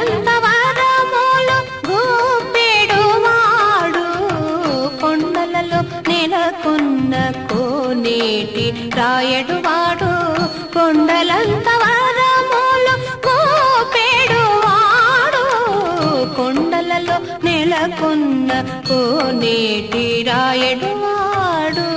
కొండలంత వరములు గూపెడువాడు కొండలలో నెలకొన్న కోనేటి రాయడువాడు కొండలంత వరములు గూపెడువాడు కొండలలో నెలకొన్న కోనేటి రాయడువాడు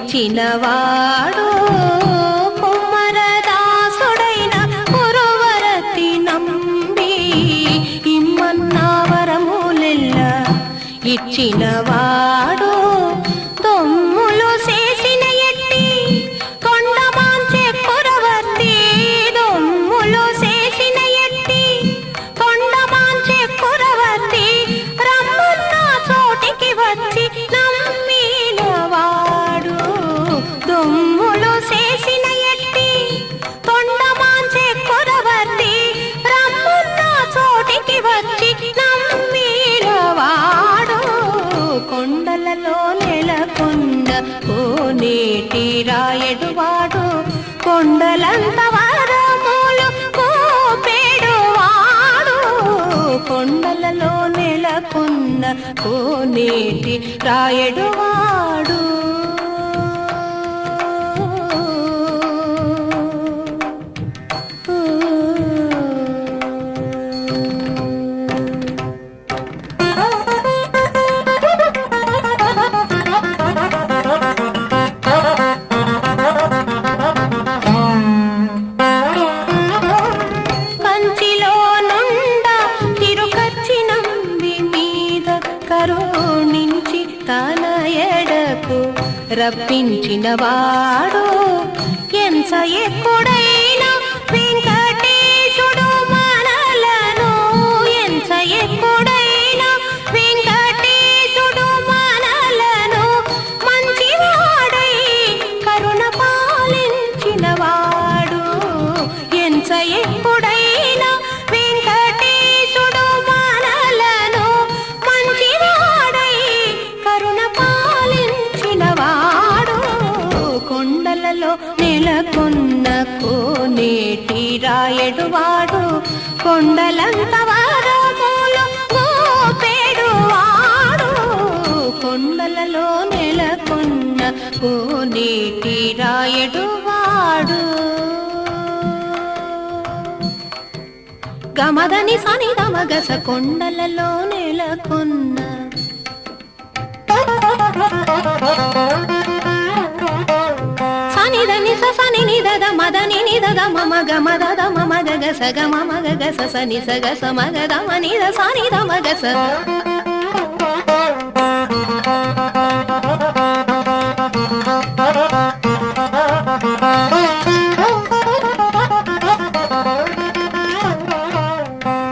ఇచ్చినవాడు కుమ్మరదాసుడైన పురవరతి నంబి ఇమ్మన్న వరములెల్ల ఇచ్చినవాడు దొమ్ములు చేసిన ఎట్టి కొండమాంచె పురవర్తి దొమ్ములు చేసిన ఎట్టి కొండమాంచె పురవర్తి రమ్మన్న చోటికి వచ్చి నమ్మినవాడు దొమ్ములు చేసిన ఎట్టి కొండమాంచె పురవర్తి రమ్మన్న చోటికి వచ్చి నమ్మినవాడు కొండలలో నెలకొండ కోనేటి రాయడువాడు కొండలంత వరములు కోపెడువాడు కొండలలో నెలకొన్న కోనేటి రాయడువాడు రప్పించినవాడు ఎంత ఎక్కుడైనా వెంకటేశుడు మనలను ఎంత ఎక్కుడైనా వెంకటేశుడు మనలను మంచివాడై కరుణ పాలించినవాడు ఎంత ఎక్కుడైనా వెంకటేశుడు మనలను మంచివాడై కరుణ పాలించినవాడు కొండలలో నెలకొన్న కోనేటి రాయడువాడు కొండలంత వరములు గోపెడువాడు కొండలలో నెలకొన్న కోనేటి రాయడువాడు గమదని సని గమగస కొండలలో నెలకొన్న సని సని నిదద మదని నిదద మమ గమదద మమ గగ సగ మమ గగ సని సగ సమగ దమ నిద సని దమ గస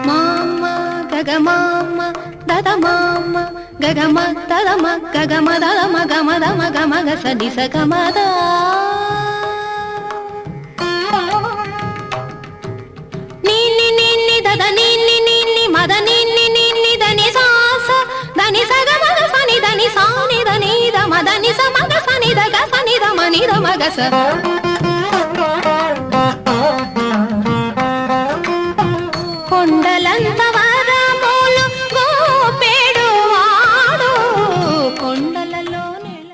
మామ గగ మామ దద మామ గగమ దదమ గగమ దదమ గమ దమ గమ గస నిస గమద నిన్ని నిన్ని దద నిన్ని నిన్ని మద నిన్ని నిన్ని దని సాస దని సగ మగ సని దని సాని దని ద మద ని స మగ సని ద గ సని ద మని ద మగ స కొండలంత వరములు గోపెడువాడు కొండలలో నెల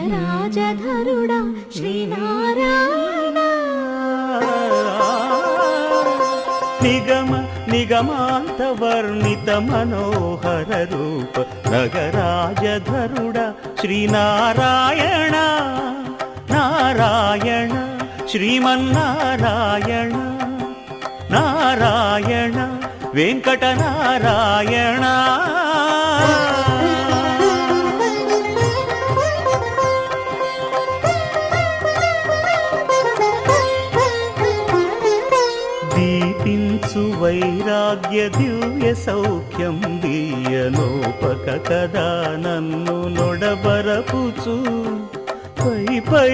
నగరాజధరుడా శ్రీనారాయణ నిగమ నిగమాంత వర్ణిత మనోహర రూప నగరాజధరుడ శ్రీనారాయణ నారాయణ శ్రీమన్నారాయణ నారాయణ వెంకటనారాయణ దీపించు వైరాగ్య దివ్య సౌఖ్యం దీయనోపక కదా నన్ను నొడబరపుచు పై పై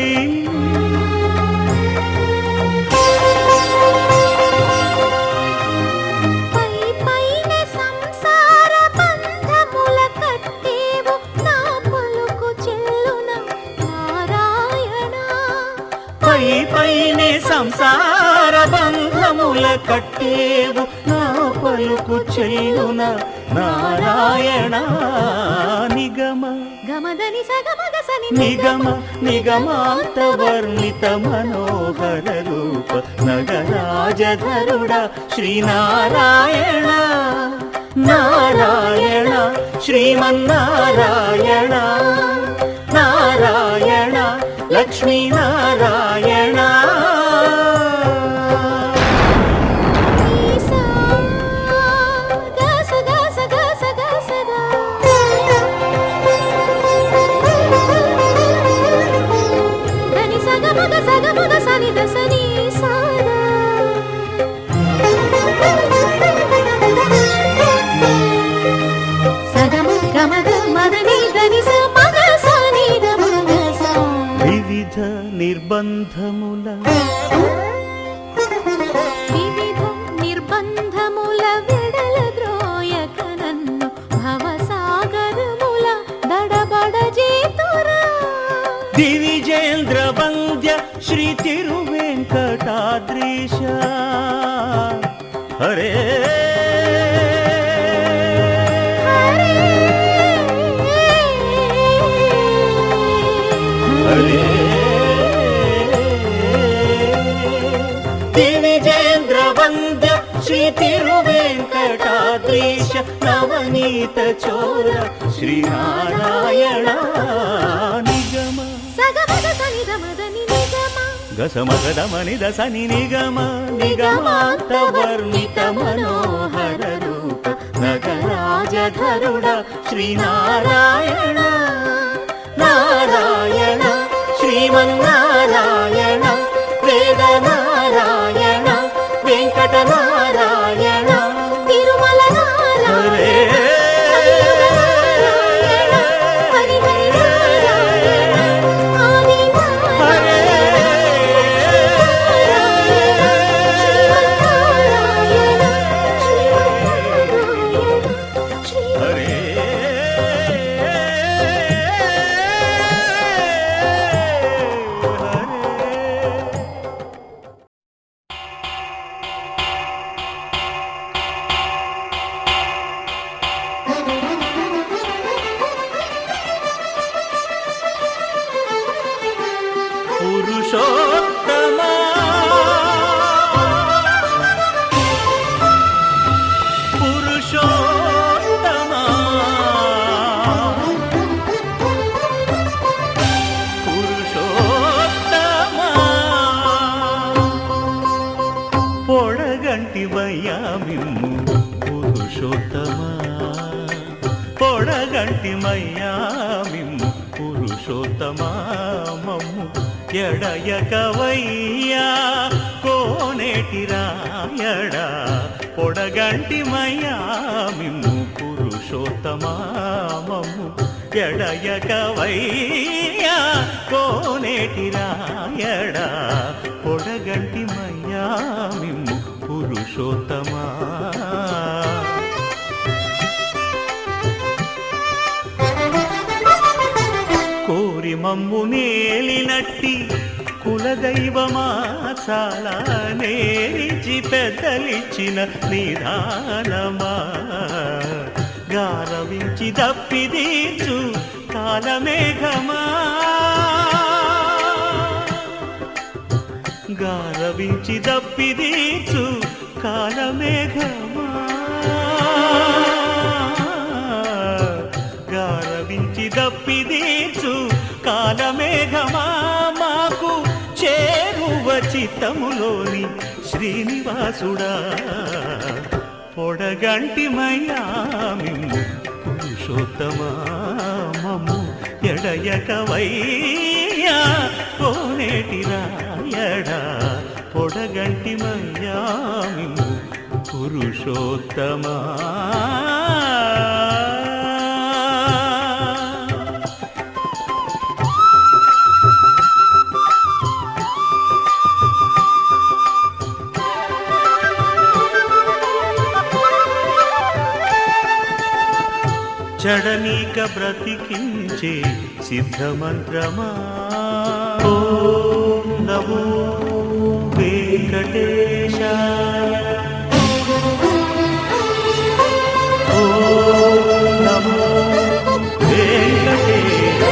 పైనే సంసార బంధముల కట్టేవు నా పలుకు చెల్లున నారాయణ నిగమ గమదని సగమగసని నిగమ నిగమాంత వర్ణిత మనోహర రూప నగరాజధరుడ శ్రీనారాయణ నారాయణ శ్రీమన్నారాయణ నారాయణ లక్ష్మీనారాయణ నిర్బంధముల వివిధ నిర్బంధముల విడల ద్రోయక నన్ను భవసాగరముల దడబడ జేతురా దివిజేంద్ర వంద్య శ్రీ తిరువెంకటాద్రీశ హరే హరే శ్రీ తిరువెంకటాద్రీశ నవనీత చోర శ్రీనారాయణ నిగమ గసమగదమని దసని నిగమ నిగమాంత వర్ణిత మనోహర రూప నగరాజధరుడ శ్రీనారాయణ నారాయణ శ్రీమన్నారాయణ వేదనారాయణ వెంకటనారాయణ తిరుమల నారాయణ పురుషోత్తమా పురుషోత్తమా పురుషోత్తమా పొడగంటి మయ్యామిమ్ము పురుషోత్తమా పొడగంటి మయ్యామిమ్ము పురుషోత్తమా మమ్ము ఎడయకవయ్యా కోనేటి రాయడా పొడగంటి మయ్యామిమ్ము పురుషోత్తమా మమ్ము ఎడయకవయ్యా కోనేటి రాయడా పొడగంటి మయ్యామిమ్ము పురుషోత్తమా కోరి మమ్ము నేలినట్టి కులదైవమా చాలా నేరిచి పెద్దలిచ్చిన నిదానమా గారవించి దప్పిదీచు కాలమేఘమా గారవించి దప్పిదీచు కాలమేఘమా గారవించి దప్పిదీర్చు కాలమేఘమా మాకు చేరువ చిత్తములోని శ్రీనివాసుడా పొడగంటిమయ్యా మిమ్ము పురుషోత్తమా మమ్ము ఎడయకవయ్యా కోనేటి రాయడా పొడగంటిమయ్యా మిమ్ము పురుషోత్తమా చడనీక బ్రతికించే సిద్ధమంత్రమా ఓం నమో వెంకటేశాయ ఓం నమో వెంకటేశాయ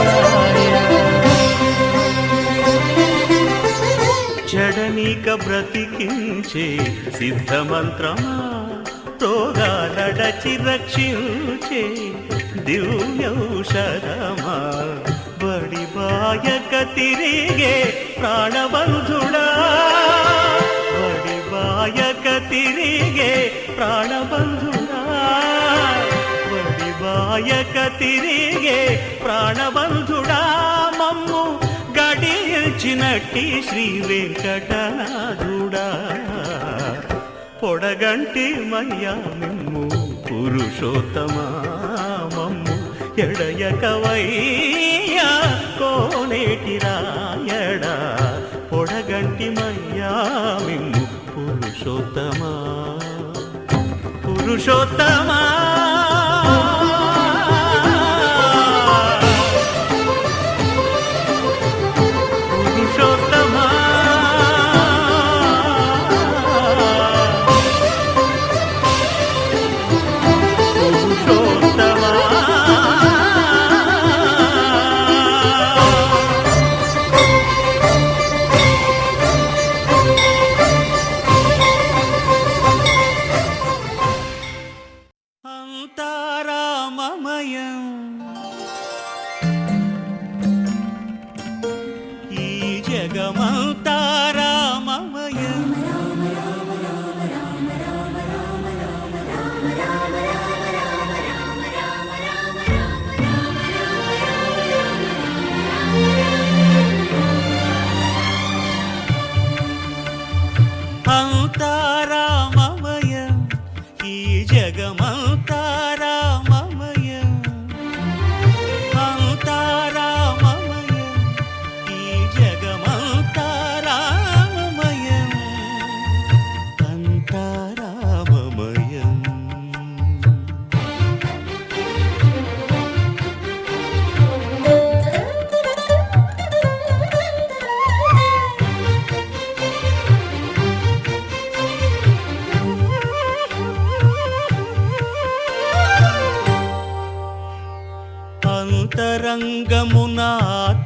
చడనీక బ్రతికించే సిద్ధమంత్రమా రోగాలడచి రక్షించే దివ్యౌషధమా బడి బాయక తిరిగే ప్రాణబంధుడా బడి బాయక తిరిగే ప్రాణబంధుడా బడి బాయక తిరిగే ప్రాణబంధుడా మమ్ము గడిచినట్టి శ్రీ వెంకటనాథుడా పొడగంటి మయ్యా మిమ్ము పురుషోత్తమా మమ్ము ఎడయకవయ్యా కోనేటి రాయడా పొడగంటి మయ్యా మిమ్ము పురుషోత్తమా పురుషోత్తమా పురుషోత్తమా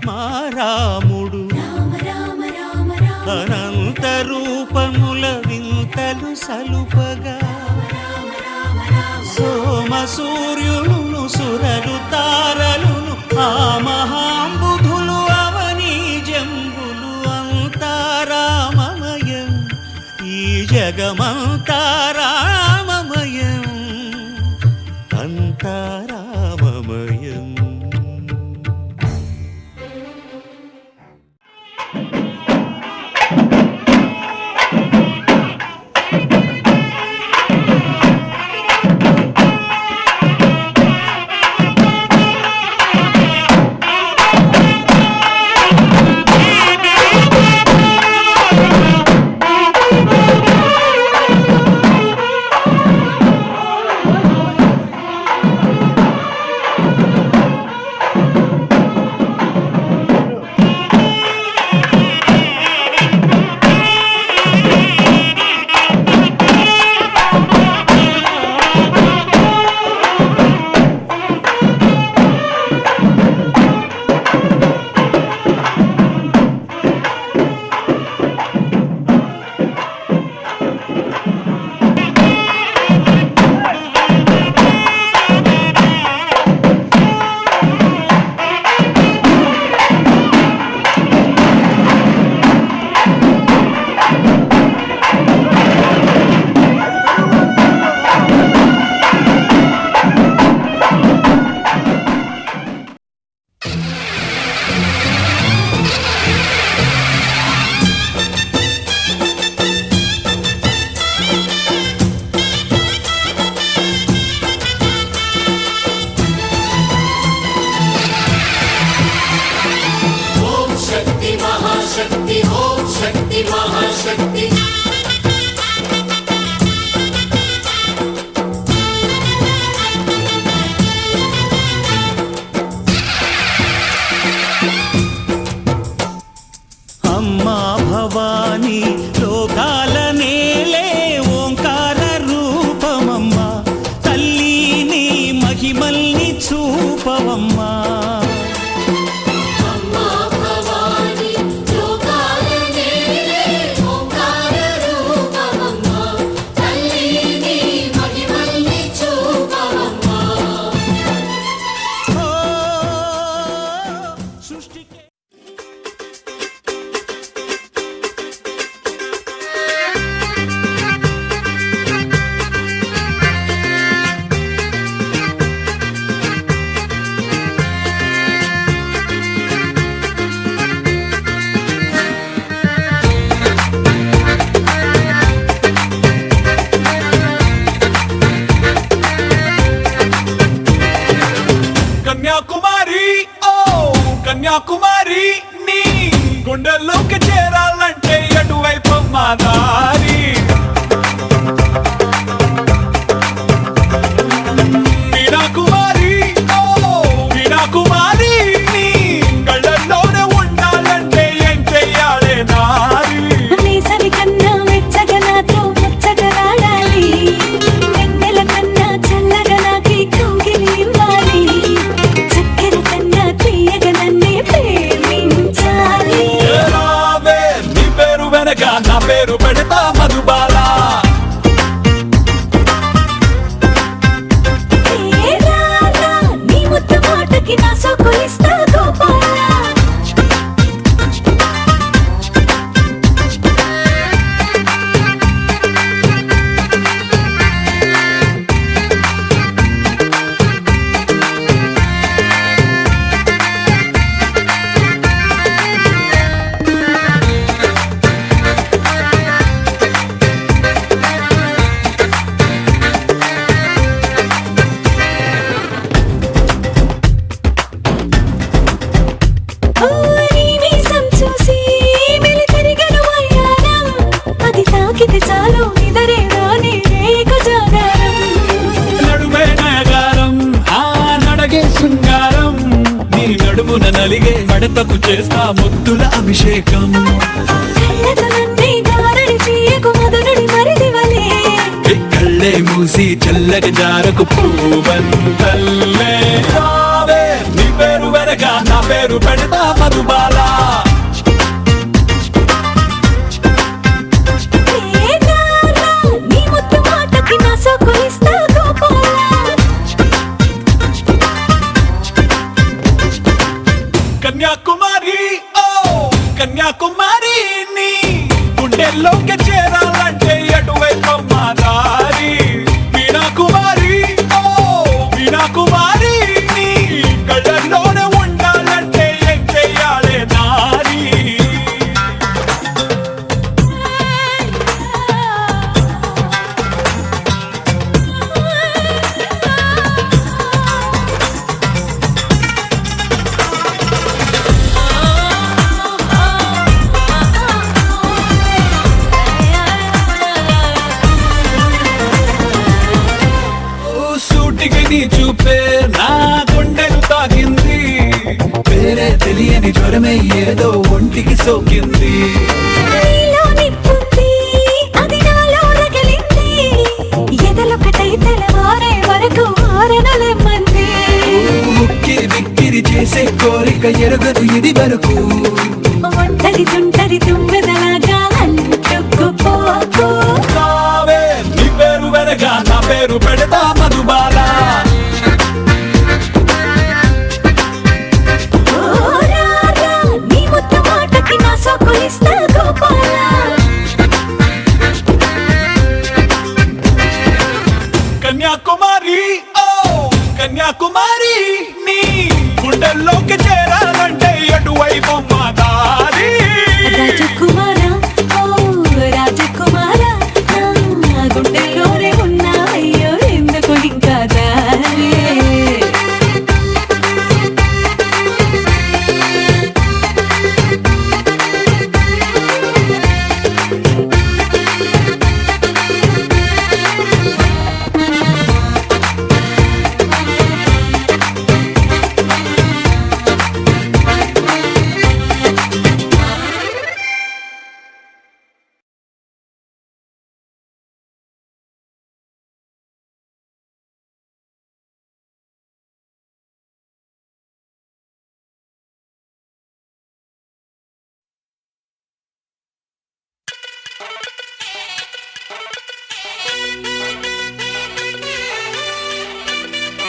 అంతరంగమునాత్మారాముడు అనంత రూపముల వింతలు సలుపగా సోమ సూర్యులను సురలు తారలును ఆ మహాంబుధులు అవనీ జంబులు అంతారామమయం ఈ జగమంతారామమయం అంతారామమయం మహాశక్తి అమ్మా భవానీ లోకాల నేలే ఓంకార రూపమమ్మా తల్లి నీ మహిమల్ని చూపవమ్మా కన్యాకుమారి ఓ కన్యాకుమారి నీ గుండెల్లోకి చేరాలంటే ఎటువైపు మా దారి వీణాకుమారి ఓ వీణాకుమారి నీ కళ్ళల్లోనే ఉండాలంటే ఏం చెయ్యాలే నారి వేసవి కన్నా వెచ్చగా నాతో ముచ్చటలాడాలి వెన్నెల కన్నా చల్లగా నాకి కౌగిలి ఇవ్వాలి చక్కెర కన్నా తీయగా నన్నే ప్రేమించాలి రావే నీ పేరు వెనక నా పేరు పెడతా మధుబాల ఏ రారా నీ ముద్దు మాటకి నా సోకు ఇస్తా గోపాల ఓ నీ మీసం చూసి మెలితిరిగెను వయ్యారం అది తాకితే చాలు నిదరే రాని రేగు జాగారం నడుమే నయగారం ఆ నడగే శృంగారం నీ నడుమున నలిగే మడతకు చేస్తా ముద్దుల అభిషేకం కళ్ళతో నన్నే గారడి చేయకు మదనుడి మరిదివలే ఈ కళ్ళే మూసి చల్లగా జారకు పూవంతల్లే రావే నీ పేరు వెనక నా పేరు పెడతా మధుబాల ఏ రారా నీ ముద్దు మాటకి నా సోకు ఇస్తా గోపాల కన్యాకుమారి ఓ కన్యాకుమారి నీ గుండెల్లోకి చేరాలంటే ఎటువైపు మా దారి వీణాకుమారి ఓ వీణాకుమారి నీ కళ్ళల్లోనే ఉండాలంటే ఏం చెయ్యాలే నారి సూటికి నీ చూపే నా గుండెలు తాకింది వేరే తెలియని జ్వరమే ఏదో ఒంటికి సోకింది నీలో నిప్పుంది అది నాలో రగిలింది ఎదలొకటై తెలవారే వరకు ఆరనలెమ్మంది ఉక్కిరి బిక్కిరి చేసే కోరిక ఎరగదు ఇది వరకు ఒంటరి తుంటరి